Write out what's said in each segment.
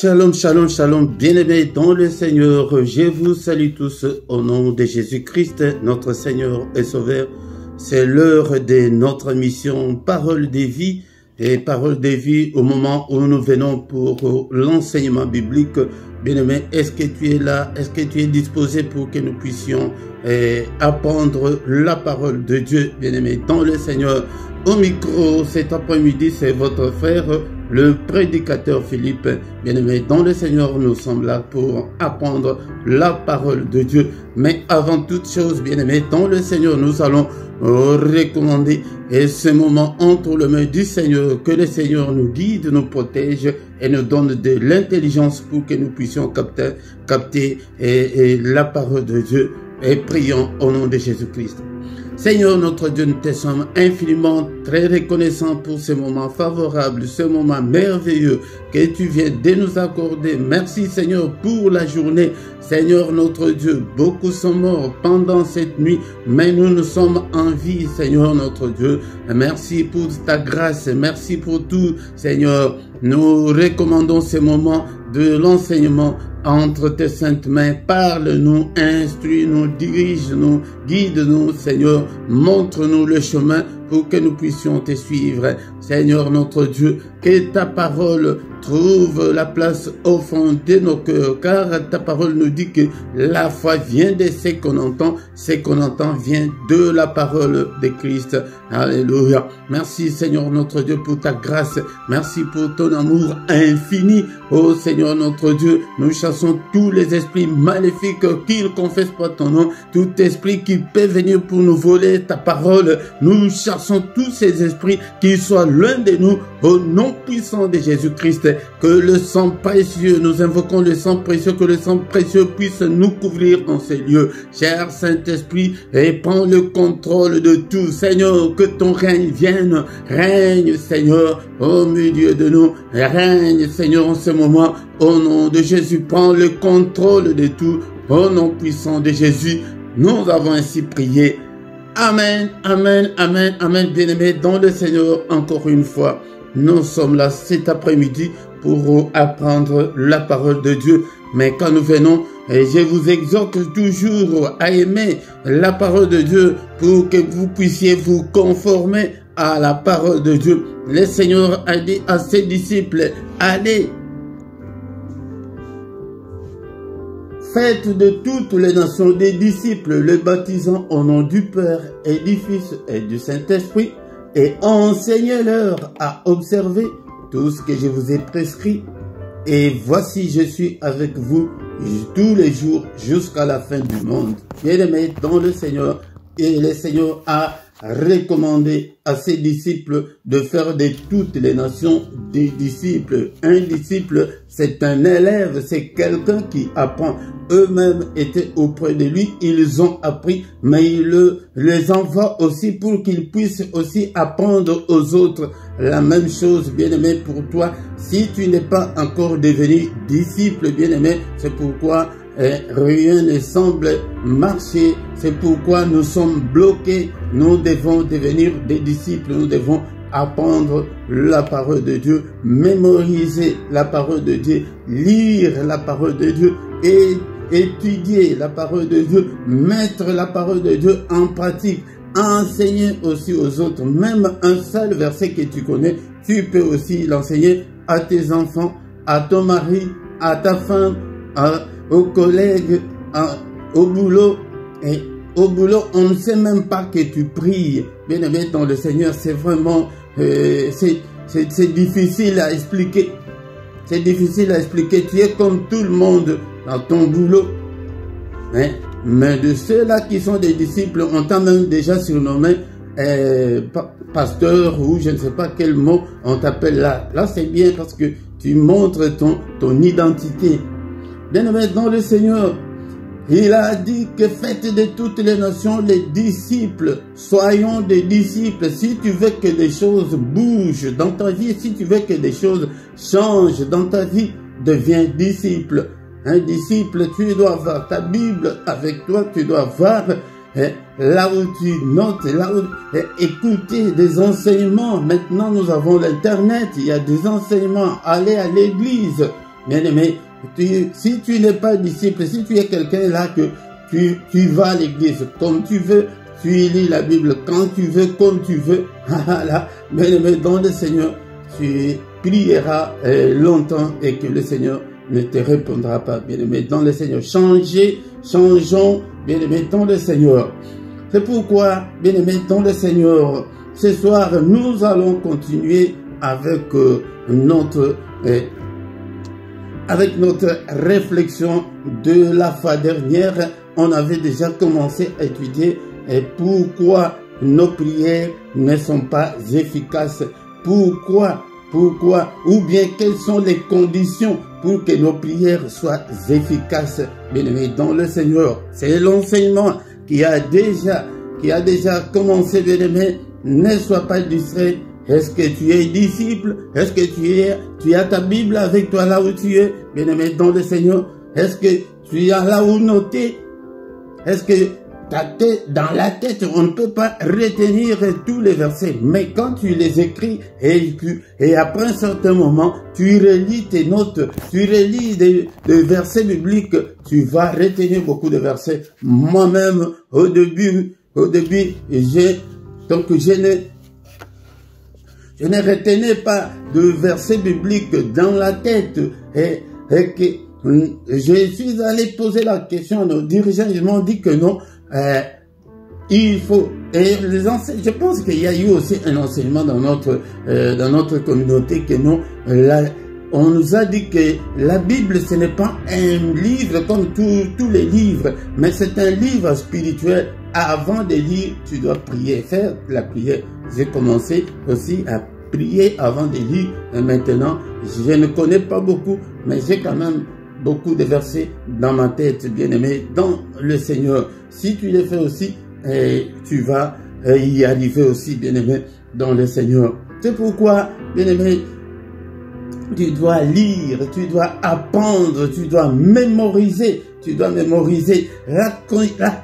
Shalom, shalom, shalom, bien-aimés dans le Seigneur, je vous salue tous au nom de Jésus-Christ, notre Seigneur et Sauveur. C'est l'heure de notre mission Parole de vie et Parole de vie au moment où nous venons pour l'enseignement biblique. Bien-aimé, est-ce que tu es là? Est-ce que tu es disposé pour que nous puissions apprendre la parole de Dieu, bien-aimé, dans le Seigneur? Au micro, cet après-midi, c'est votre frère, le prédicateur Philippe. Bien-aimé, dans le Seigneur, nous sommes là pour apprendre la parole de Dieu. Mais avant toute chose, bien-aimé, dans le Seigneur, nous allons recommander ce moment entre les mains du Seigneur, que le Seigneur nous guide, nous protège et nous donne de l'intelligence pour que nous puissions capter la parole de Dieu. Et prions au nom de Jésus-Christ. Seigneur notre Dieu, nous te sommes infiniment très reconnaissants pour ce moment favorable, ce moment merveilleux que tu viens de nous accorder. Merci Seigneur pour la journée. Seigneur notre Dieu, beaucoup sont morts pendant cette nuit, mais nous sommes en vie, Seigneur notre Dieu. Merci pour ta grâce, merci pour tout, Seigneur. Nous recommandons ce moment de l'enseignement entre tes saintes mains. Parle-nous, instruis-nous, dirige-nous, guide-nous, Seigneur. Montre-nous le chemin pour que nous puissions te suivre. Seigneur notre Dieu, que ta parole trouve la place au fond de nos cœurs, car ta parole nous dit que la foi vient de ce qu'on entend vient de la parole de Christ. Alléluia. Merci Seigneur notre Dieu pour ta grâce, merci pour ton amour infini. Oh Seigneur notre Dieu, nous chassons tous les esprits maléfiques qui ne confessent pas ton nom, tout esprit qui peut venir pour nous voler ta parole. Nous chassons tous ces esprits qui soient loin de nous au nom puissant de Jésus-Christ. Que le sang précieux, nous invoquons le sang précieux, que le sang précieux puisse nous couvrir dans ces lieux. Cher Saint-Esprit, et prends le contrôle de tout. Seigneur, que ton règne vienne. Règne, Seigneur, au milieu de nous. Règne, Seigneur, en ce moment. Au nom de Jésus, prends le contrôle de tout. Au nom puissant de Jésus, nous avons ainsi prié. Amen, amen, amen, amen. Bien-aimés dans le Seigneur, encore une fois, nous sommes là cet après-midi pour apprendre la parole de Dieu. Mais quand nous venons, je vous exhorte toujours à aimer la parole de Dieu pour que vous puissiez vous conformer à la parole de Dieu. Le Seigneur a dit à ses disciples, allez, faites de toutes les nations des disciples, les baptisant au nom du Père et du Fils et du Saint-Esprit, et enseignez-leur à observer tout ce que je vous ai prescrit. Et voici, je suis avec vous tous les jours jusqu'à la fin du monde. Bien-aimés dans le Seigneur, et le Seigneur a recommandé à ses disciples de faire de toutes les nations des disciples. Un disciple, c'est un élève, c'est quelqu'un qui apprend. Eux-mêmes étaient auprès de lui, ils ont appris, mais il les envoie aussi pour qu'ils puissent aussi apprendre aux autres. La même chose, bien-aimé, pour toi. Si tu n'es pas encore devenu disciple, bien-aimé, c'est pourquoi rien ne semble marcher. C'est pourquoi nous sommes bloqués. Nous devons devenir des disciples. Nous devons apprendre la parole de Dieu, mémoriser la parole de Dieu, lire la parole de Dieu et étudier la parole de Dieu, mettre la parole de Dieu en pratique, enseigner aussi aux autres. Même un seul verset que tu connais, tu peux aussi l'enseigner à tes enfants, à ton mari, à ta femme, aux collègues, au boulot. Et au boulot, on ne sait même pas que tu pries. Bien aimé dans le Seigneur, c'est vraiment, c'est difficile à expliquer. C'est difficile à expliquer. Tu es comme tout le monde dans ton boulot. Hein? Mais de ceux-là qui sont des disciples, on t'a même déjà surnommé pasteur ou je ne sais pas quel mot on t'appelle là. Là, c'est bien parce que tu montres ton identité. Bien-aimés dans le Seigneur, il a dit que faites de toutes les nations les disciples. Soyons des disciples. Si tu veux que des choses bougent dans ta vie, si tu veux que des choses changent dans ta vie, deviens disciple. Un disciple, tu dois avoir ta Bible avec toi, tu dois voir là où tu notes, là où écouter des enseignements. Maintenant, nous avons l'Internet, il y a des enseignements. Allez à l'église. Bien-aimé, si tu n'es pas disciple, si tu es quelqu'un là que tu vas à l'église comme tu veux, tu lis la Bible quand tu veux, comme tu veux, là, bien-aimé, dans le Seigneur, tu prieras longtemps et que le Seigneur ne te répondra pas, bien-aimé, dans le Seigneur. Changeons, bien-aimé, dans le Seigneur. C'est pourquoi, bien-aimé, dans le Seigneur, ce soir, nous allons continuer avec notre réflexion de la fois dernière. On avait déjà commencé à étudier pourquoi nos prières ne sont pas efficaces. Pourquoi, ou bien quelles sont les conditions pour que nos prières soient efficaces, bien-aimés, dans le Seigneur. C'est l'enseignement qui a déjà commencé, bien-aimé. Ne sois pas distrait. Est-ce que tu es disciple? Est-ce que tu as ta Bible avec toi là où tu es, bien-aimé, dans le Seigneur? Est-ce que tu as là où noter? Est-ce que dans la tête, on ne peut pas retenir tous les versets, mais quand tu les écris et après un certain moment, tu relis tes notes, tu relis des versets bibliques, tu vas retenir beaucoup de versets. Moi-même, au début, je ne retenais pas de versets bibliques dans la tête et que je suis allé poser la question à nos dirigeants, ils m'ont dit que non, il faut, et je pense qu'il y a eu aussi un enseignement dans notre communauté que non, on nous a dit que la Bible ce n'est pas un livre comme tous les livres, mais c'est un livre spirituel. Avant de lire, tu dois prier, faire la prière. J'ai commencé aussi à prier avant de lire. Et maintenant, je ne connais pas beaucoup, mais j'ai quand même beaucoup de versets dans ma tête, bien-aimé, dans le Seigneur. Si tu les fais aussi, tu vas y arriver aussi, bien-aimé, dans le Seigneur. C'est pourquoi, bien-aimé, tu dois lire, tu dois apprendre, tu dois mémoriser. Tu dois mémoriser. La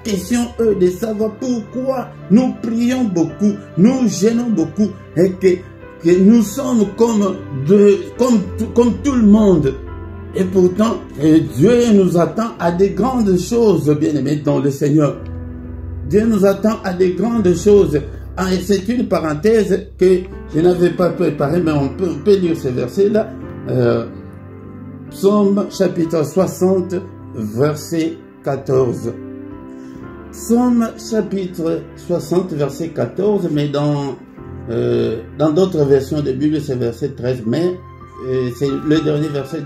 question est de savoir pourquoi nous prions beaucoup, nous gênons beaucoup et que nous sommes comme tout le monde. Et pourtant, Dieu nous attend à des grandes choses, bien-aimés, dans le Seigneur. Dieu nous attend à des grandes choses. Ah, et c'est une parenthèse que je n'avais pas préparée, mais on peut lire ce verset-là. Psaume chapitre 60, verset 14. Psaume chapitre 60, verset 14, mais dans d'autres versions de Bible, c'est verset 13, mais c'est le dernier verset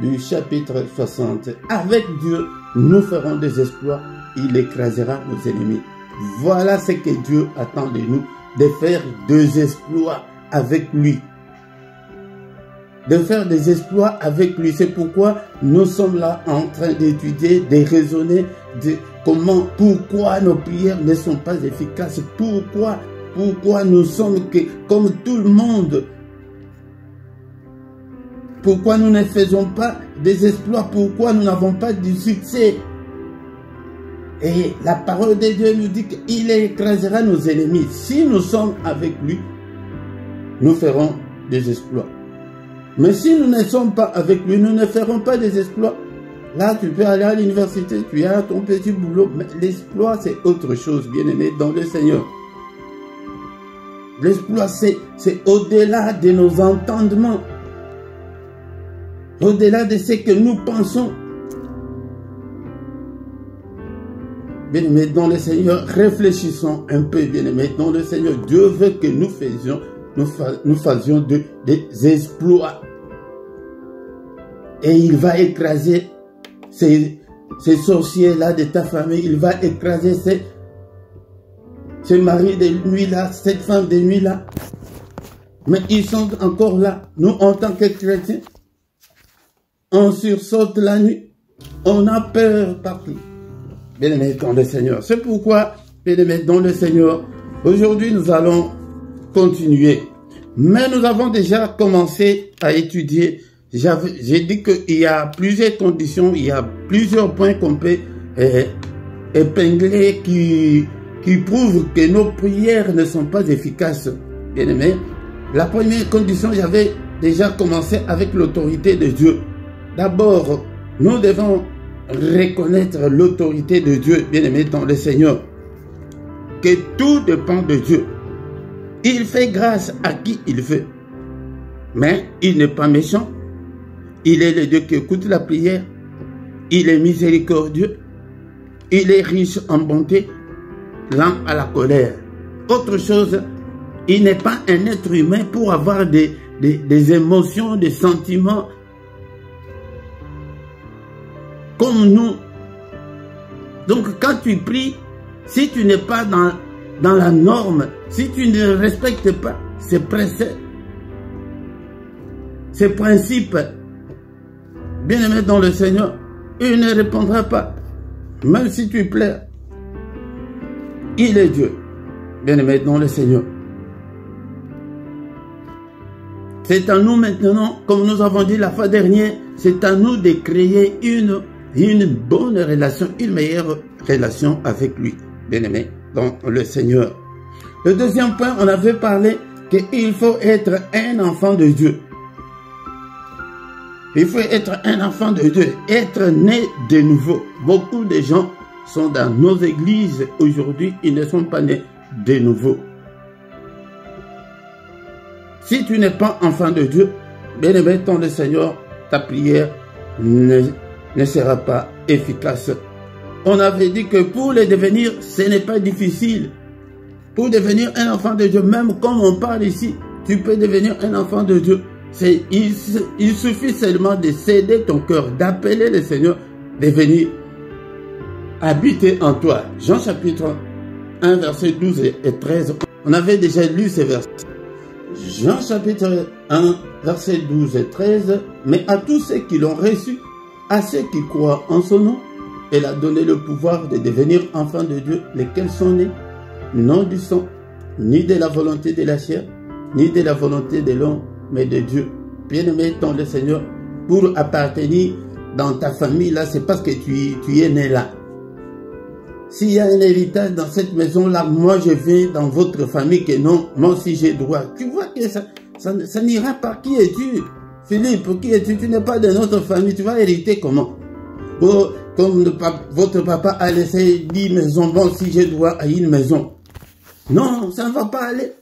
du chapitre 60. Avec Dieu, nous ferons des exploits, il écrasera nos ennemis. Voilà ce que Dieu attend de nous, de faire des exploits avec lui. De faire des exploits avec lui. C'est pourquoi nous sommes là en train d'étudier, de raisonner, pourquoi nos prières ne sont pas efficaces, pourquoi nous sommes comme tout le monde. Pourquoi nous ne faisons pas des exploits, pourquoi nous n'avons pas du succès. Et la parole de Dieu nous dit qu'il écrasera nos ennemis. Si nous sommes avec lui, nous ferons des exploits. Mais si nous ne sommes pas avec lui, nous ne ferons pas des exploits. Là, tu peux aller à l'université, tu as ton petit boulot. Mais l'exploit, c'est autre chose, bien-aimé, dans le Seigneur. L'exploit, c'est au-delà de nos entendements. Au-delà de ce que nous pensons. Bien-aimés, dans le Seigneur, réfléchissons un peu, bien-aimés, dans le Seigneur. Dieu veut que nous fassions des exploits. Et il va écraser ces sorciers-là de ta famille. Il va écraser ces maris de nuit-là, cette femme de nuit-là. Mais ils sont encore là. Nous, en tant que chrétiens, on sursaute la nuit. On a peur partout. Bien-aimés dans le Seigneur. C'est pourquoi, bien-aimés dans le Seigneur, aujourd'hui nous allons continuer. Mais nous avons déjà commencé à étudier. J'ai dit qu'il y a plusieurs conditions, il y a plusieurs points qu'on peut épingler qui prouvent que nos prières ne sont pas efficaces. Bien-aimés, la première condition, j'avais déjà commencer avec l'autorité de Dieu. D'abord, nous devons reconnaître l'autorité de Dieu, bien-aimé dans le Seigneur. Que tout dépend de Dieu. Il fait grâce à qui il veut. Mais il n'est pas méchant. Il est le Dieu qui écoute la prière. Il est miséricordieux. Il est riche en bonté, lent à la colère. Autre chose, il n'est pas un être humain pour avoir des émotions, des sentiments comme nous. Donc quand tu pries, si tu n'es pas dans la norme, si tu ne respectes pas ces préceptes, ces principes, bien-aimé dans le Seigneur, il ne répondra pas. Même si tu pleures, il est Dieu, bien-aimé dans le Seigneur. C'est à nous maintenant, comme nous avons dit la fois dernière, c'est à nous de créer une bonne relation, une meilleure relation avec lui, bien-aimé dans le Seigneur. Le deuxième point, on avait parlé qu'il faut être un enfant de Dieu. Il faut être un enfant de Dieu, être né de nouveau. Beaucoup de gens sont dans nos églises aujourd'hui, ils ne sont pas nés de nouveau. Si tu n'es pas enfant de Dieu, bien-aimé dans le Seigneur, ta prière ne sera pas efficace. On avait dit que pour le devenir, ce n'est pas difficile. Pour devenir un enfant de Dieu, même comme on parle ici, tu peux devenir un enfant de Dieu. Il suffit seulement de céder ton cœur, d'appeler le Seigneur, de venir habiter en toi. Jean chapitre 1, verset 12 et 13. On avait déjà lu ces versets. Jean chapitre 1, verset 12 et 13. Mais à tous ceux qui l'ont reçu, à ceux qui croient en son nom, elle a donné le pouvoir de devenir enfants de Dieu, lesquels sont nés, non du sang, ni de la volonté de la chair, ni de la volonté de l'homme, mais de Dieu. Bien-aimé dans le Seigneur, pour appartenir dans ta famille, là, c'est parce que tu es né là. S'il y a un héritage dans cette maison-là, moi je vais dans votre famille, que non, moi aussi j'ai droit. Tu vois que ça n'ira pas. Qui es-tu, Philippe? Qui es-tu? Tu n'es pas de notre famille, tu vas hériter comment? Bon, comme votre papa a laissé 10 maisons, bon, si j'ai droit à une maison. Non, ça ne va pas aller.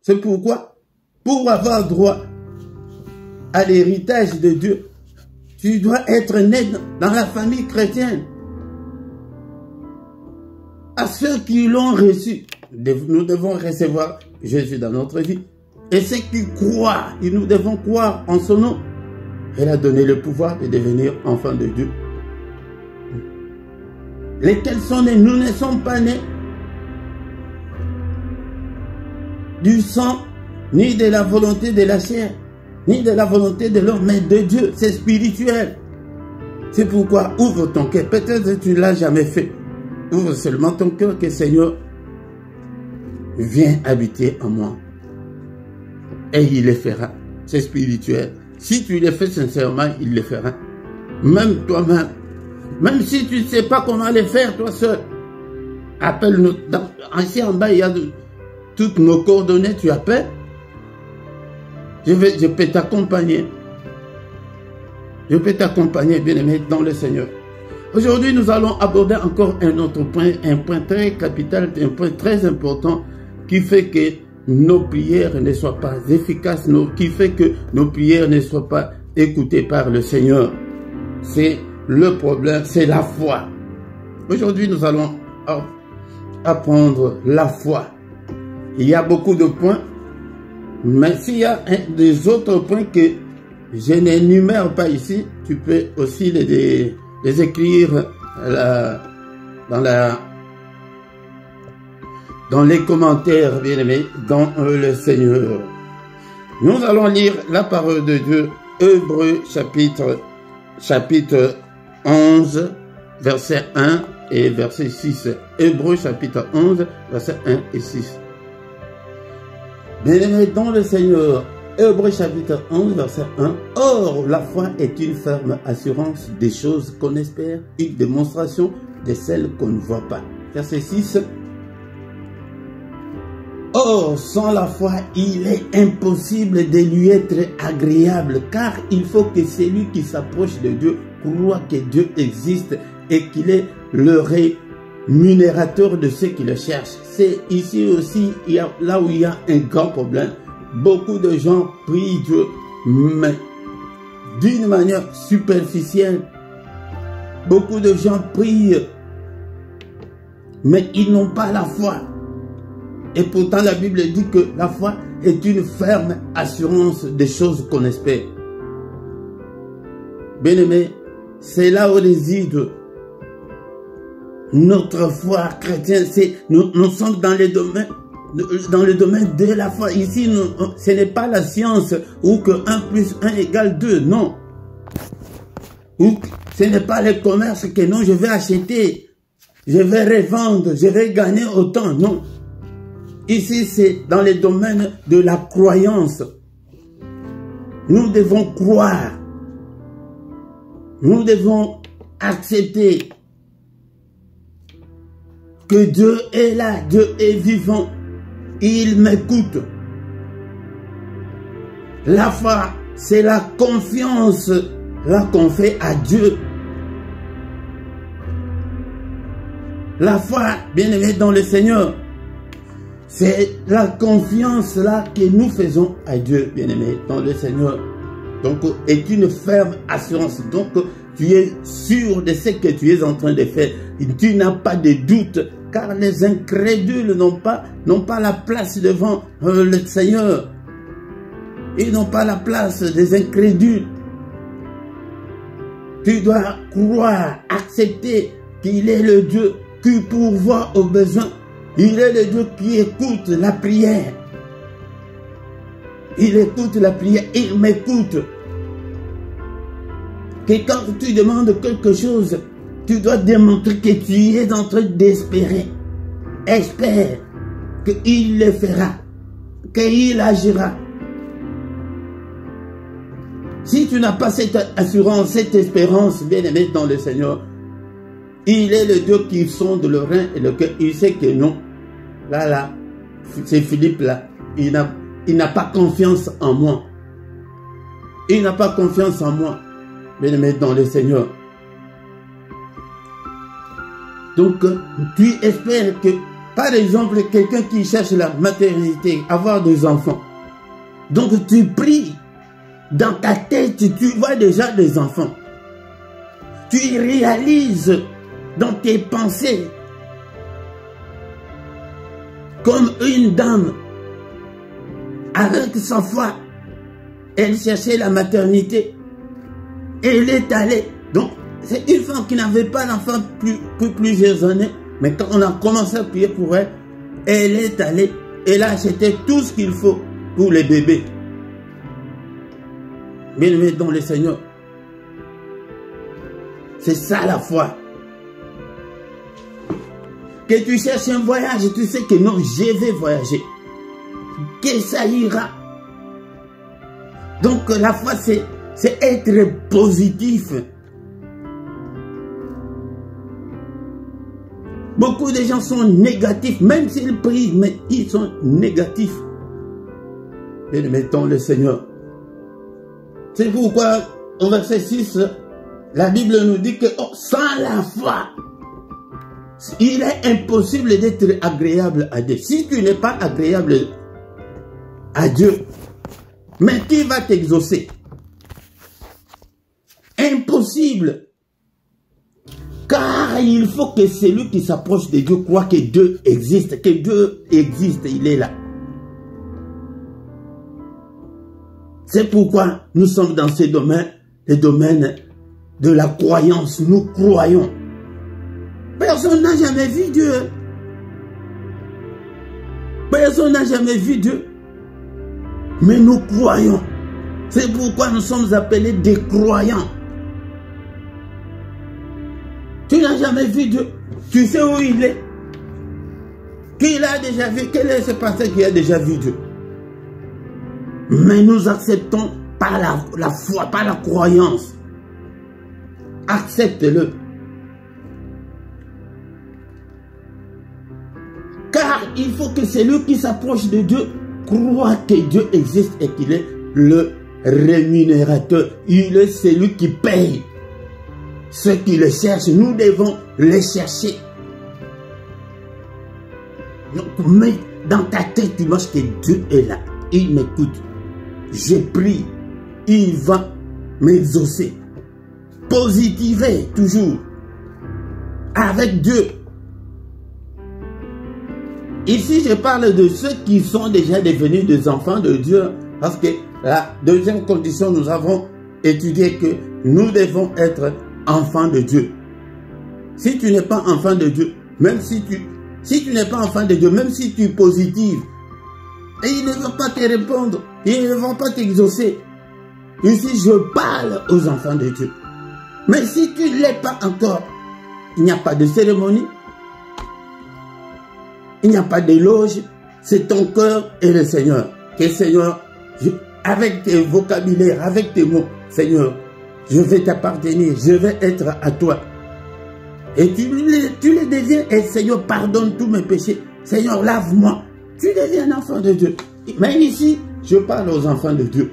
C'est pourquoi, pour avoir droit à l'héritage de Dieu, tu dois être né dans la famille chrétienne. À ceux qui l'ont reçu, nous devons recevoir Jésus dans notre vie. Et ceux qui croient, nous devons croire en son nom. Elle a donné le pouvoir de devenir enfants de Dieu. Lesquels sont nés, nous ne sommes pas nés du sang, ni de la volonté de la chair, ni de la volonté de l'homme, mais de Dieu. C'est spirituel. C'est pourquoi ouvre ton cœur. Peut-être que tu ne l'as jamais fait. Ouvre seulement ton cœur, que Seigneur viens habiter en moi. Et il le fera. C'est spirituel. Si tu le fais sincèrement, il le fera. Même toi-même. Même si tu ne sais pas comment le faire, toi seul. Appelle-nous. Ici en bas, il y a toutes nos coordonnées. Tu appelles. Je peux t'accompagner. Je peux t'accompagner, bien-aimé, dans le Seigneur. Aujourd'hui, nous allons aborder encore un autre point, un point très capital, un point très important qui fait que nos prières ne soient pas efficaces, qui fait que nos prières ne soient pas écoutées par le Seigneur. C'est le problème, c'est la foi. Aujourd'hui, nous allons apprendre la foi. Il y a beaucoup de points, mais s'il y a des autres points que je n'énumère pas ici, tu peux aussi les écrire dans les commentaires, bien aimés, dans le Seigneur. Nous allons lire la parole de Dieu, Hébreux chapitre 11, verset 1 et verset 6. Hébreux chapitre 11, verset 1 et 6. Bien aimés, dans le Seigneur, Hébreux chapitre 11, verset 1. Or, la foi est une ferme assurance des choses qu'on espère, une démonstration de celles qu'on ne voit pas. Verset 6. Or, sans la foi, il est impossible de lui être agréable, car il faut que celui qui s'approche de Dieu croit que Dieu existe et qu'il est le rémunérateur de ceux qui le cherchent. C'est ici aussi là où il y a un grand problème. Beaucoup de gens prient Dieu, mais d'une manière superficielle. Beaucoup de gens prient, mais ils n'ont pas la foi. Et pourtant la Bible dit que la foi est une ferme assurance des choses qu'on espère. Bien-aimés, c'est là où réside notre foi chrétienne. Nous sommes dans le domaine de la foi. Ici, ce n'est pas la science où que 1 plus 1 égale 2, non. Ou ce n'est pas le commerce que non, je vais acheter, je vais revendre, je vais gagner autant, non. Ici, c'est dans le domaine de la croyance. Nous devons croire. Nous devons accepter que Dieu est là, Dieu est vivant. Il m'écoute. La foi, c'est la confiance là qu'on fait à Dieu. La foi, bien-aimé dans le Seigneur, c'est la confiance là que nous faisons à Dieu, bien-aimé dans le Seigneur. Donc, est une ferme assurance. Donc, tu es sûr de ce que tu es en train de faire. Tu n'as pas de doute, car les incrédules n'ont pas la place devant le Seigneur. Ils n'ont pas la place des incrédules. Tu dois croire, accepter qu'il est le Dieu qui pourvoit aux besoins. Il est le Dieu qui écoute la prière. Il écoute la prière, il m'écoute. Que quand tu demandes quelque chose, tu dois démontrer que tu es en train d'espérer. Espère qu'il le fera, qu'il agira. Si tu n'as pas cette assurance, cette espérance, bien-aimé dans le Seigneur, il est le Dieu qui sonde le rein et le cœur. Il sait que non. Là, c'est Philippe là. Il n'a pas confiance en moi. Il n'a pas confiance en moi, bien-aimé dans le Seigneur. Donc, tu espères que, par exemple, quelqu'un qui cherche la maternité, avoir des enfants. Donc, tu pries. Dans ta tête, tu vois déjà des enfants. Tu réalises dans tes pensées comme une dame avec sa foi. Elle cherchait la maternité. Et elle est allée. Donc, c'est une femme qui n'avait pas d'enfant depuis plusieurs années. Mais quand on a commencé à prier pour elle, elle est allée. Elle a acheté tout ce qu'il faut pour les bébés. Bien-aimé dans le Seigneur. C'est ça la foi. Que tu cherches un voyage, tu sais que non, je vais voyager. Que ça ira. Donc la foi, c'est être positif. Beaucoup de gens sont négatifs, même s'ils prient, mais ils sont négatifs. Bien-aimé dans le Seigneur. C'est pourquoi, au verset 6, la Bible nous dit que sans la foi, il est impossible d'être agréable à Dieu. Si tu n'es pas agréable à Dieu, mais qui va t'exaucer? Impossible. Car il faut que celui qui s'approche de Dieu croit que Dieu existe, il est là. C'est pourquoi nous sommes dans ce domaine, le domaine de la croyance. Nous croyons. Personne n'a jamais vu Dieu. Personne n'a jamais vu Dieu. Mais nous croyons. C'est pourquoi nous sommes appelés des croyants. Tu n'as jamais vu Dieu. Tu sais où il est. Qui l'a déjà vu. Quel est ce pasteur qui a déjà vu Dieu? Mais nous acceptons par la foi, par la croyance. Accepte-le. Car il faut que celui qui s'approche de Dieu croit que Dieu existe et qu'il est le rémunérateur. Il est celui qui paye. Ceux qui le cherchent, nous devons les chercher. Donc, mets dans ta tête dimanche que Dieu est là. Il m'écoute. Je prie. Il va m'exaucer. Positivez toujours. Avec Dieu. Ici, je parle de ceux qui sont déjà devenus des enfants de Dieu. Parce que la deuxième condition, nous avons étudié que nous devons être enfants de Dieu. Si tu n'es pas enfant de Dieu, même si tu n'es pas enfant de Dieu, même si tu es positif, et ils ne vont pas te répondre, ils ne vont pas t'exaucer. Ici, je parle aux enfants de Dieu. Mais si tu ne l'es pas encore, il n'y a pas de cérémonie, il n'y a pas d'éloge, c'est ton cœur et le Seigneur. Que Seigneur, avec tes vocabulaires, avec tes mots, Seigneur, je vais t'appartenir, je vais être à toi. Et tu les deviens, et Seigneur, pardonne tous mes péchés. Seigneur, lave-moi. Tu deviens un enfant de Dieu. Mais ici, je parle aux enfants de Dieu.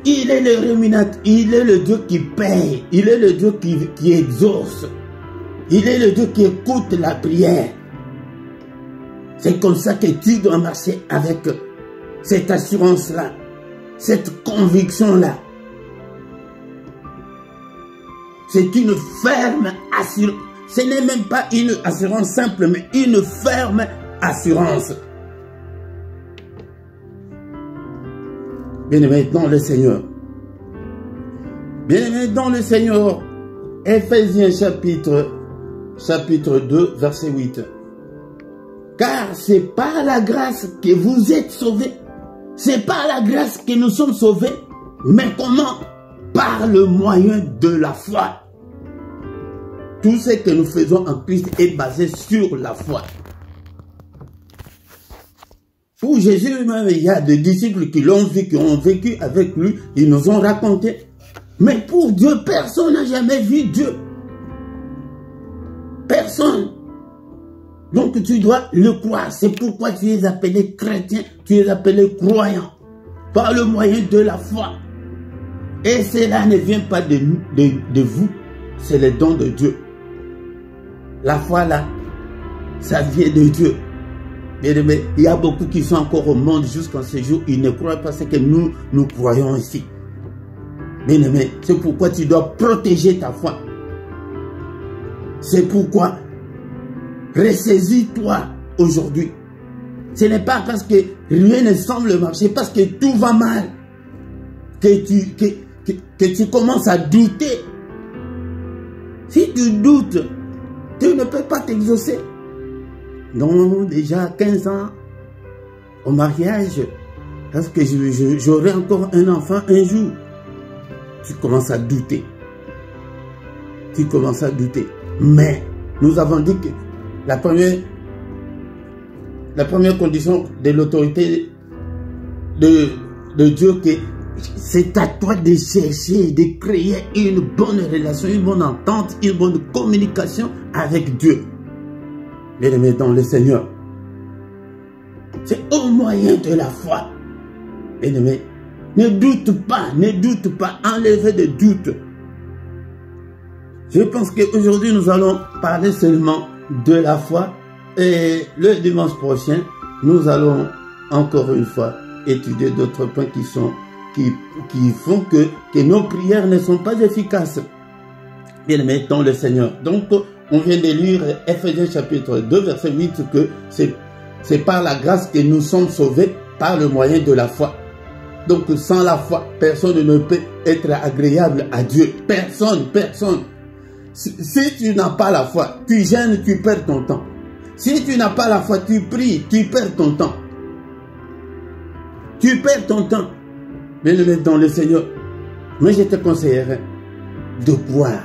Il est le rémunérateur, il est le Dieu qui paye, il est le Dieu qui exauce. Il est le Dieu qui écoute la prière. C'est comme ça que tu dois marcher avec cette assurance-là, cette conviction-là. C'est une ferme assurance. Ce n'est même pas une assurance simple, mais une ferme assurance. Bien-aimés dans le Seigneur. Bien-aimés dans le Seigneur. Éphésiens chapitre 2, verset 8. Car c'est par la grâce que vous êtes sauvés. C'est par la grâce que nous sommes sauvés. Mais comment? Par le moyen de la foi. Tout ce que nous faisons en Christ est basé sur la foi. Pour Jésus même, il y a des disciples qui l'ont vu, qui ont vécu avec lui, ils nous ont raconté. Mais pour Dieu, personne n'a jamais vu Dieu. Personne. Donc tu dois le croire. C'est pourquoi tu es appelé chrétien, tu es appelé croyant. Par le moyen de la foi. Et cela ne vient pas de vous, c'est le don de Dieu. La foi là, ça vient de Dieu. Mais il y a beaucoup qui sont encore au monde jusqu'à ce jour, ils ne croient pas ce que nous croyons ici. Bien-aimé, c'est pourquoi tu dois protéger ta foi. C'est pourquoi ressaisis-toi aujourd'hui. Ce n'est pas parce que rien ne semble marcher, parce que tout va mal, que tu commences à douter. Si tu doutes, tu ne peux pas t'exaucer. Donc déjà 15 ans au mariage, parce que j'aurai encore un enfant un jour. Tu commences à douter. Tu commences à douter. Mais nous avons dit que la première condition de l'autorité de Dieu, que c'est à toi de chercher, de créer une bonne relation, une bonne entente, une bonne communication avec Dieu. Bien-aimés dans le Seigneur. C'est au moyen de la foi. Bien-aimés, ne doute pas, enlevez des doutes. Je pense qu'aujourd'hui nous allons parler seulement de la foi, et le dimanche prochain, nous allons encore une fois étudier d'autres points qui font que nos prières ne sont pas efficaces. Bien-aimés dans le Seigneur. Donc, on vient de lire Éphésiens chapitre 2, verset 8, que c'est par la grâce que nous sommes sauvés par le moyen de la foi. Donc, sans la foi, personne ne peut être agréable à Dieu. Personne. Si tu n'as pas la foi, tu gênes, tu perds ton temps. Si tu n'as pas la foi, tu pries, tu perds ton temps. Tu perds ton temps. Bien-aimé dans le Seigneur. Mais je te conseillerais de croire.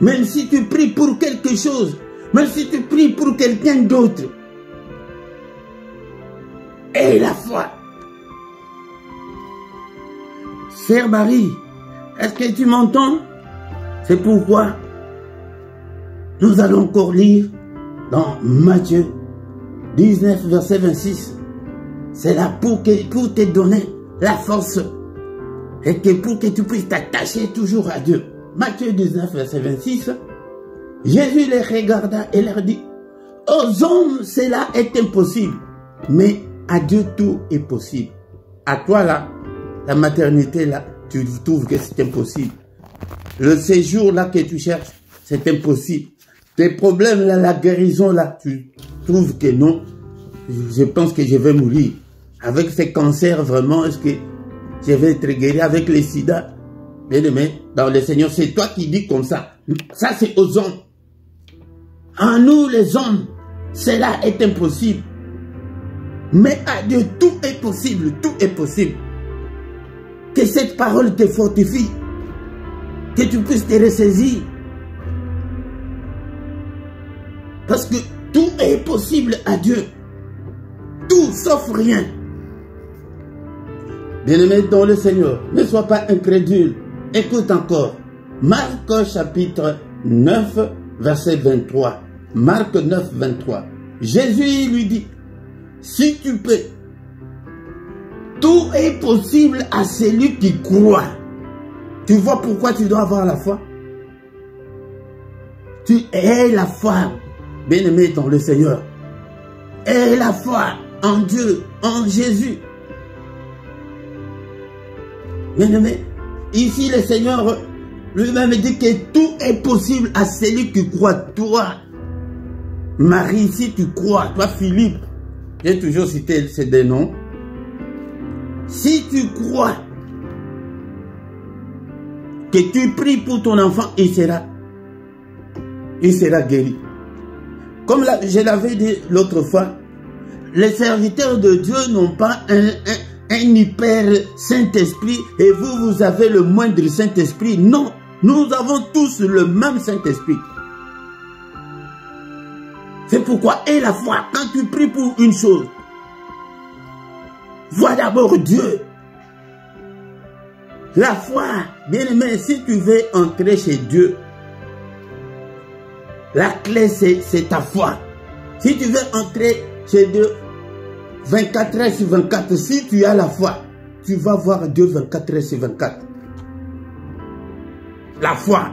Même si tu pries pour quelque chose, même si tu pries pour quelqu'un d'autre, aie la foi. Sœur Marie, est-ce que tu m'entends? C'est pourquoi Nous allons encore lire dans Matthieu 19, verset 26. C'est là pour te donner la force et que pour que tu puisses t'attacher toujours à Dieu. Matthieu 19, verset 26. Jésus les regarda et leur dit, aux hommes cela est impossible, mais à Dieu tout est possible. À toi là, la maternité là, tu trouves que c'est impossible. Le séjour là que tu cherches, c'est impossible. Tes problèmes là, la guérison là, tu trouves que non. Je pense que je vais mourir. Avec ces cancers, vraiment, est-ce que je vais être guéri avec les sida? Bien aimé, dans le Seigneur, c'est toi qui dis comme ça. Ça, c'est aux hommes. En nous, les hommes, cela est impossible. Mais à Dieu, tout est possible. Tout est possible. Que cette parole te fortifie. Que tu puisses te ressaisir. Parce que tout est possible à Dieu. Tout sauf rien. Bien-aimé dans le Seigneur, ne sois pas incrédule. Écoute encore. Marc chapitre 9, verset 23. Marc 9, 23. Jésus lui dit, si tu peux, tout est possible à celui qui croit. Tu vois pourquoi tu dois avoir la foi? Tu aies la foi, bien-aimé dans le Seigneur. Aie la foi en Dieu, en Jésus. Bien-aimé, ici le Seigneur lui-même dit que tout est possible à celui qui croit. Toi, Marie, si tu crois, toi Philippe, j'ai toujours cité ces deux noms. Si tu crois que tu pries pour ton enfant, il sera guéri. Comme je l'avais dit l'autre fois, les serviteurs de Dieu n'ont pas un hyper Saint-Esprit et vous avez le moindre Saint-Esprit. Non, nous avons tous le même Saint-Esprit. C'est pourquoi, et la foi, quand tu pries pour une chose, vois d'abord Dieu. La foi, bien aimé, si tu veux entrer chez Dieu, la clé c'est ta foi. Si tu veux entrer chez Dieu, 24 heures sur 24, si tu as la foi, tu vas voir Dieu 24 heures sur 24. La foi.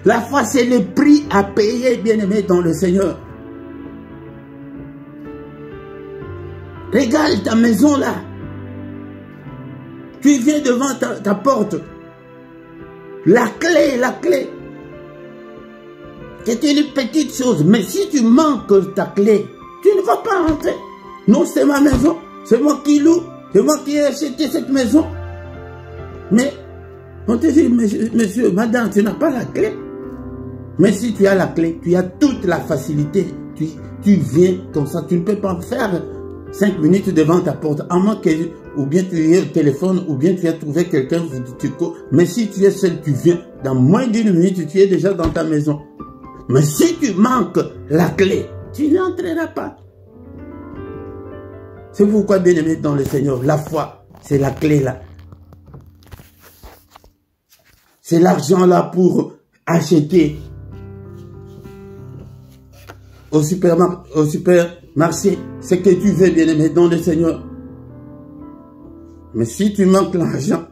La foi, c'est le prix à payer, bien-aimé, dans le Seigneur. Regarde ta maison là. Tu viens devant ta porte. La clé. C'est une petite chose. Mais si tu manques ta clé, tu ne vas pas rentrer. Non, c'est ma maison. C'est moi qui loue. C'est moi qui ai acheté cette maison. Mais on te dit, monsieur, madame, tu n'as pas la clé. Mais si tu as la clé, tu as toute la facilité. Tu viens comme ça. Tu ne peux pas faire 5 minutes devant ta porte. À moins que, ou bien tu es au téléphone, ou bien tu as trouvé quelqu'un, mais si tu es seul, tu viens. Dans moins d'une minute, tu es déjà dans ta maison. Mais si tu manques la clé, tu n'entreras pas. C'est pourquoi, bien aimé dans le Seigneur, la foi, c'est la clé là. C'est l'argent là pour acheter au supermarché ce que tu veux, bien aimé dans le Seigneur. Mais si tu manques l'argent,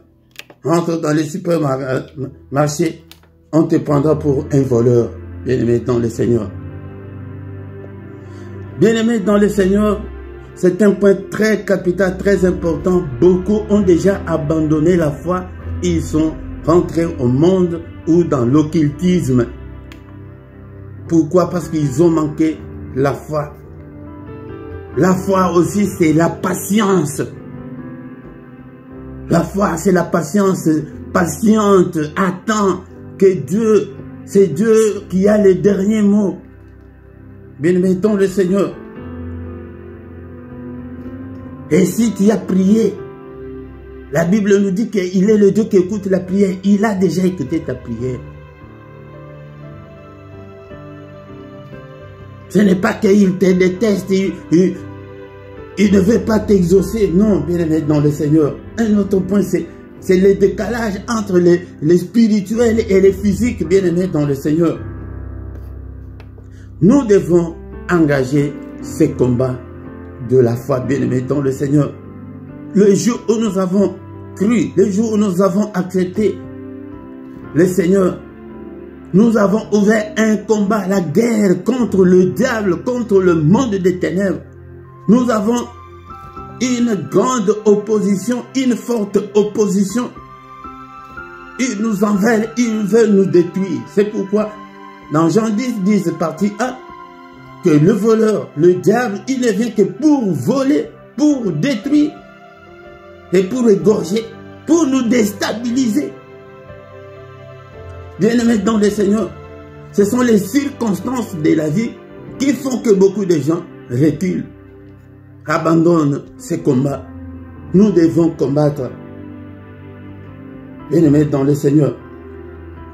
entre dans les supermarchés, on te prendra pour un voleur, bien aimé dans le Seigneur. Bien aimé dans le Seigneur, c'est un point très capital, très important. Beaucoup ont déjà abandonné la foi. Ils sont rentrés au monde ou dans l'occultisme. Pourquoi? Parce qu'ils ont manqué la foi. La foi aussi, c'est la patience. La foi, c'est la patience patiente. Attends que Dieu, c'est Dieu qui a le dernier mot. Bien-aimé dans le Seigneur. Et si tu as prié, la Bible nous dit qu'il est le Dieu qui écoute la prière. Il a déjà écouté ta prière. Ce n'est pas qu'il te déteste, il ne veut pas t'exaucer. Non, bien aimé dans le Seigneur. Un autre point, c'est le décalage entre les spirituels et les physiques, bien aimé dans le Seigneur. nous devons engager ces combats de la foi, bien-aimés dans le Seigneur. Le jour où nous avons cru, le jour où nous avons accepté le Seigneur, nous avons ouvert un combat, la guerre contre le diable, contre le monde des ténèbres. Nous avons une grande opposition, une forte opposition. Ils nous en veulent, ils veulent nous détruire. C'est pourquoi, dans Jean 10, partie 1, que le voleur, le diable, il ne vient que pour voler, pour détruire et pour égorger, pour nous déstabiliser. Bien-aimés dans le Seigneur, ce sont les circonstances de la vie qui font que beaucoup de gens reculent, abandonnent ces combats. Nous devons combattre. Bien-aimés dans le Seigneur,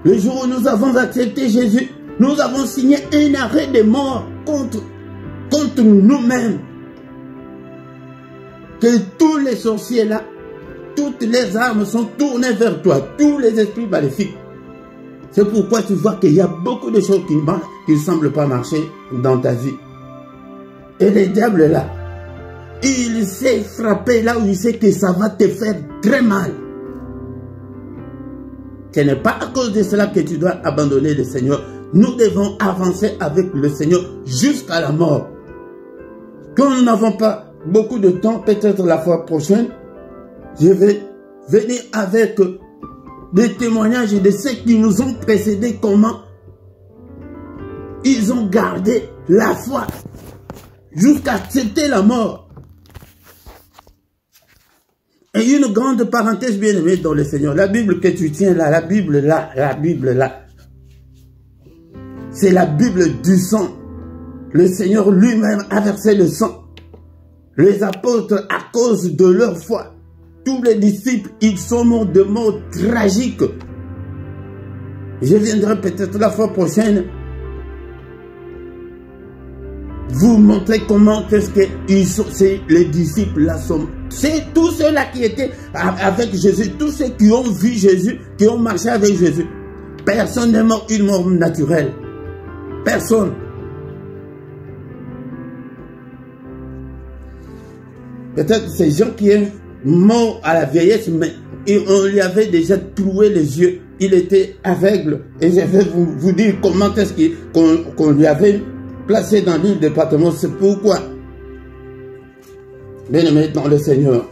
le jour où nous avons accepté Jésus, nous avons signé un arrêt de mort contre nous-mêmes. Que tous les sorciers là, toutes les armes sont tournées vers toi, tous les esprits maléfiques. C'est pourquoi tu vois qu'il y a beaucoup de choses qui ne semblent pas marcher dans ta vie. Et le diable là, il sait frapper là où il sait que ça va te faire très mal. Ce n'est pas à cause de cela que tu dois abandonner le Seigneur. Nous devons avancer avec le Seigneur jusqu'à la mort. Comme nous n'avons pas beaucoup de temps, peut-être la fois prochaine, je vais venir avec des témoignages de ceux qui nous ont précédés, comment ils ont gardé la foi jusqu'à accepter la mort. Et une grande parenthèse, bien-aimée dans le Seigneur, la Bible que tu tiens là, la Bible là, c'est la Bible du sang. Le Seigneur lui-même a versé le sang. Les apôtres, à cause de leur foi, tous les disciples, ils sont morts de mort tragique. Je viendrai peut-être la fois prochaine vous montrer comment qu'est-ce que les disciples là sont. C'est tous ceux-là qui étaient avec Jésus, tous ceux qui ont vu Jésus, qui ont marché avec Jésus. Personne n'est mort une mort naturelle. Personne. Peut-être ces gens qui sont morts à la vieillesse, mais on lui avait déjà troué les yeux. Il était aveugle. Et je vais vous dire comment est-ce qu'on lui avait placé dans l'île de Patmos. C'est pourquoi, bien-aimés dans le Seigneur,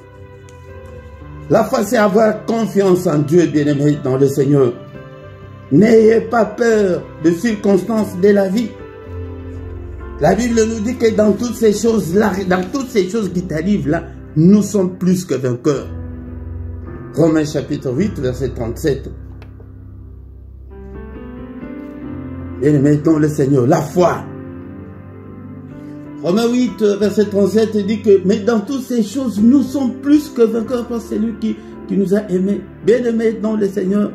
la foi c'est avoir confiance en Dieu, bien-aimés dans le Seigneur. N'ayez pas peur de circonstances de la vie. La Bible nous dit que dans toutes ces choses-là, dans toutes ces choses qui t'arrivent là, nous sommes plus que vainqueurs. Romains chapitre 8, verset 37. Bien-aimés dans le Seigneur, la foi. Romains 8, verset 37 dit que, mais dans toutes ces choses, nous sommes plus que vainqueurs par celui qui nous a aimés. Bien-aimés dans le Seigneur,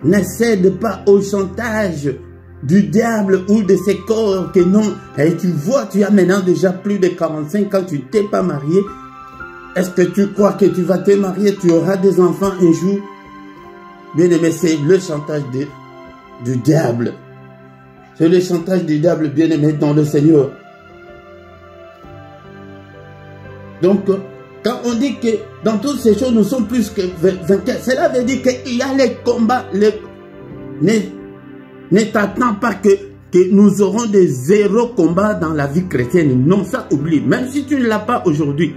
ne cède pas au chantage du diable ou de ses corps que non. Et tu vois, tu as maintenant déjà plus de 45 ans, tu t'es pas marié. Est-ce que tu crois que tu vas te marier, tu auras des enfants un jour? Bien-aimé, c'est le chantage du diable. C'est le chantage du diable, bien-aimé dans le Seigneur. Donc, quand on dit que dans toutes ces choses, nous sommes plus que vainqueurs, cela veut dire qu'il y a les combats. Ne t'attends pas que nous aurons des zéro combats dans la vie chrétienne. Non, ça oublie. Même si tu ne l'as pas aujourd'hui,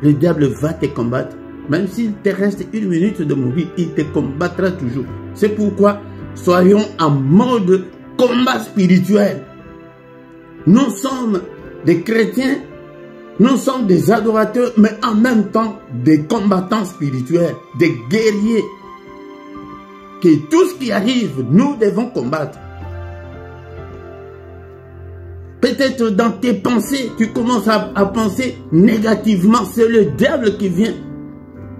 le diable va te combattre. Même s'il te reste une minute de mourir, il te combattra toujours. C'est pourquoi soyons en mode combat spirituel. Nous sommes des chrétiens. Nous sommes des adorateurs, mais en même temps des combattants spirituels, des guerriers. Que tout ce qui arrive, nous devons combattre. Peut-être dans tes pensées, tu commences à penser négativement. C'est le diable qui vient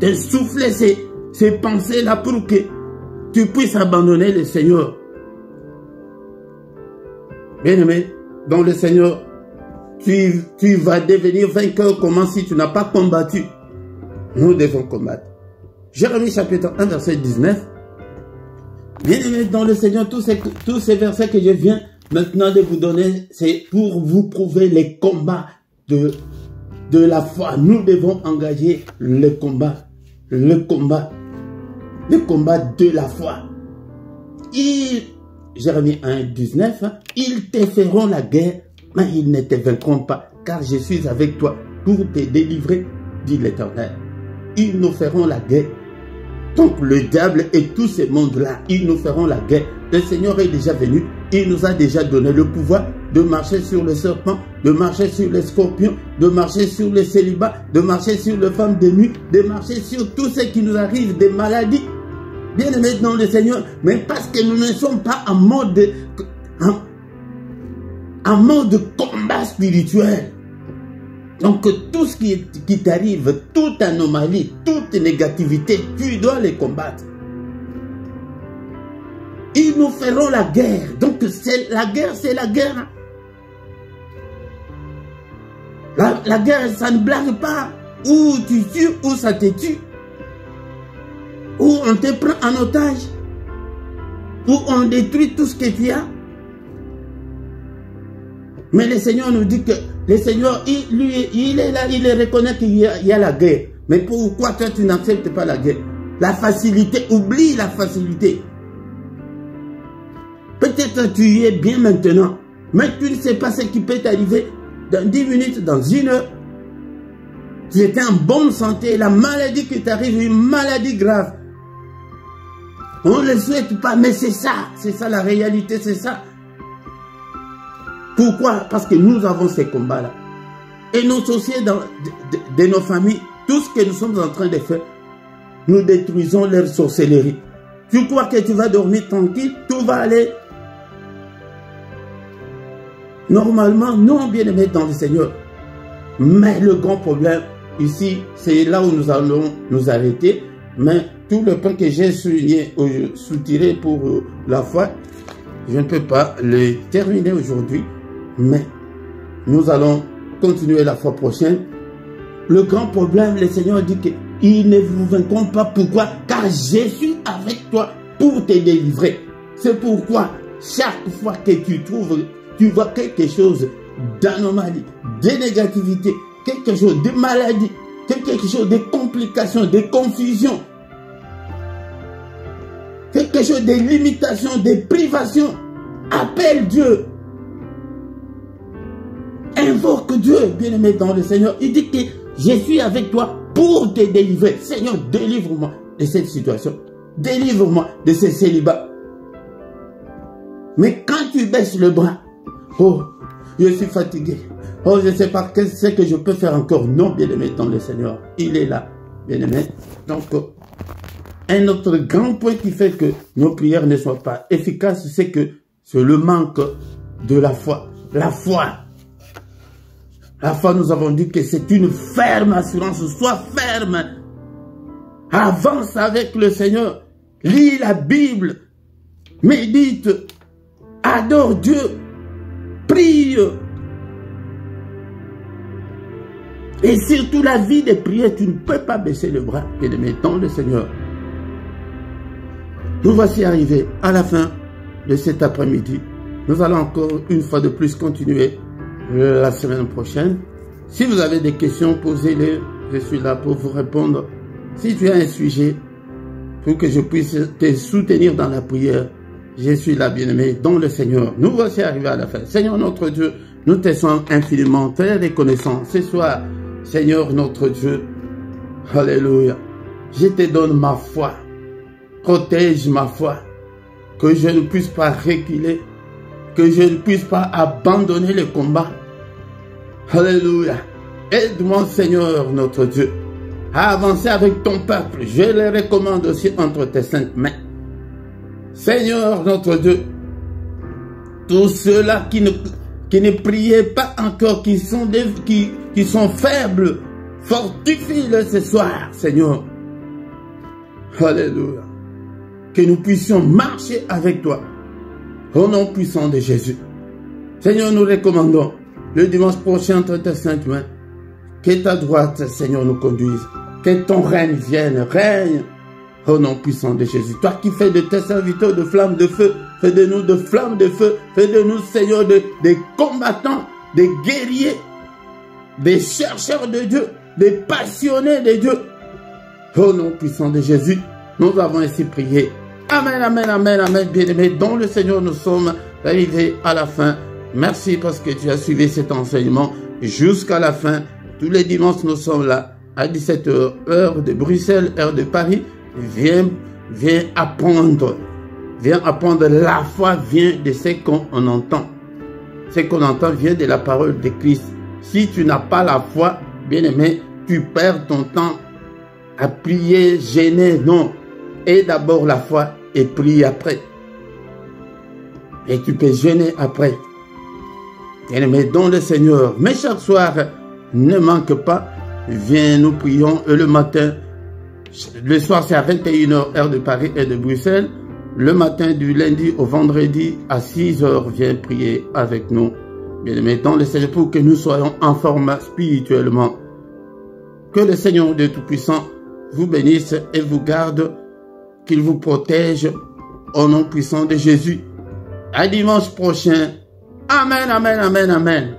te souffler ces pensées-là pour que tu puisses abandonner le Seigneur. Bien-aimé, dans le Seigneur, tu vas devenir vainqueur comment si tu n'as pas combattu. Nous devons combattre. Jérémie chapitre 1 verset 19. Bien-aimé dans le Seigneur, tous ces versets que je viens maintenant de vous donner, c'est pour vous prouver les combats de la foi. Nous devons engager le combat de la foi. Jérémie 1, 19, ils te feront la guerre, mais ils ne te vaincront pas, car je suis avec toi pour te délivrer, dit l'Éternel. Ils nous feront la guerre. Donc le diable et tous ces mondes-là, ils nous feront la guerre. Le Seigneur est déjà venu, il nous a déjà donné le pouvoir de marcher sur le serpent, de marcher sur les scorpions, de marcher sur les célibats, de marcher sur les femmes de nuit, de marcher sur tout ce qui nous arrive, des maladies. Bien-aimés dans le Seigneur, mais parce que nous ne sommes pas en mode combat spirituel. Donc tout ce qui t'arrive, toute anomalie, toute négativité, tu dois les combattre. Ils nous feront la guerre. Donc la guerre, c'est la guerre. La guerre, ça ne blague pas. Ou tu tues, ou ça te tue. Ou on te prend en otage. Ou on détruit tout ce que tu as. Mais le Seigneur nous dit que le Seigneur, il est là, il reconnaît qu'il y a la guerre. Mais pourquoi toi tu n'acceptes pas la guerre? La facilité, oublie la facilité. Peut-être tu y es bien maintenant, mais tu ne sais pas ce qui peut t'arriver dans 10 minutes, dans 1 heure. Tu étais en bonne santé, la maladie qui t'arrive, une maladie grave. On ne le souhaite pas, mais c'est ça la réalité, c'est ça. Pourquoi? Parce que nous avons ces combats-là. Et nos sociétés de nos familles, tout ce que nous sommes en train de faire, nous détruisons leur sorcellerie. Tu crois que tu vas dormir tranquille, tout va aller. Normalement, non, bien aimés dans le Seigneur. Mais le grand problème, ici, c'est là où nous allons nous arrêter. Mais tout le point que j'ai soutiré pour la foi, je ne peux pas le terminer aujourd'hui. Mais nous allons continuer la fois prochaine. Le grand problème, le Seigneur dit qu'ils ne vous vaincront pas. Pourquoi? Car je suis avec toi pour te délivrer. C'est pourquoi chaque fois que tu vois quelque chose d'anomalie, de négativité, quelque chose de maladie, quelque chose de complications, de confusion, quelque chose de limitation, de privation, appelle Dieu. Invoque Dieu, bien-aimé dans le Seigneur. Il dit que je suis avec toi pour te délivrer. Seigneur, délivre-moi de cette situation. Délivre-moi de ce célibat. Mais quand tu baisses le bras, oh, je suis fatigué. Oh, je ne sais pas ce que je peux faire encore. Non, bien-aimé dans le Seigneur. Il est là, bien-aimé. Donc, un autre grand point qui fait que nos prières ne soient pas efficaces, c'est le manque de la foi. La foi. La foi, nous avons dit que c'est une ferme assurance. Sois ferme. Avance avec le Seigneur. Lis la Bible. Médite. Adore Dieu. Prie. Et surtout la vie de prière, tu ne peux pas baisser le bras et le mettre dans le Seigneur. Nous voici arrivés à la fin de cet après-midi. Nous allons encore une fois de plus continuer la semaine prochaine. Si vous avez des questions, posez-les. Je suis là pour vous répondre. Si tu as un sujet pour que je puisse te soutenir dans la prière, je suis là, bien-aimé, dans le Seigneur. Nous voici arrivés à la fin. Seigneur notre Dieu, nous te sommes infiniment très reconnaissants. Ce soir, Seigneur notre Dieu, alléluia, je te donne ma foi. Protège ma foi. Que je ne puisse pas reculer. Que je ne puisse pas abandonner le combat. Alléluia. Aide-moi, Seigneur notre Dieu, à avancer avec ton peuple. Je les recommande aussi entre tes saintes mains. Seigneur notre Dieu, tous ceux-là qui ne priaient pas encore, qui sont faibles, fortifie-les ce soir, Seigneur. Alléluia. Que nous puissions marcher avec toi. Au nom puissant de Jésus. Seigneur, nous recommandons le dimanche prochain entre tes saintes mains. Que ta droite, Seigneur, nous conduise. Que ton règne vienne, règne. Au nom puissant de Jésus. Toi qui fais de tes serviteurs de flammes de feu, fais de nous de flammes de feu, fais de nous, Seigneur, des combattants, des guerriers, des chercheurs de Dieu, des passionnés de Dieu. Au nom puissant de Jésus, nous avons ainsi prié. Amen, amen, amen, amen, bien-aimés. Dans le Seigneur, nous sommes arrivés à la fin. Merci parce que tu as suivi cet enseignement jusqu'à la fin. Tous les dimanches, nous sommes là à 17h, heure de Bruxelles, heure de Paris. Viens apprendre. Viens apprendre la foi, vient de ce qu'on entend. Ce qu'on entend vient de la parole de Christ. Si tu n'as pas la foi, bien-aimé, tu perds ton temps à prier, gêner. Non. Et d'abord la foi et prie après. Et tu peux jeûner après. Bien-aimé, dans le Seigneur. Mais chaque soir, ne manque pas. Viens, nous prions. Et le matin, le soir c'est à 21h, heure de Paris et de Bruxelles. Le matin du lundi au vendredi à 6h, viens prier avec nous. Bien-aimé, dans le Seigneur, pour que nous soyons en format spirituellement. Que le Seigneur Dieu Tout-Puissant vous bénisse et vous garde, qu'il vous protège au nom puissant de Jésus. À dimanche prochain. Amen, amen, amen, amen.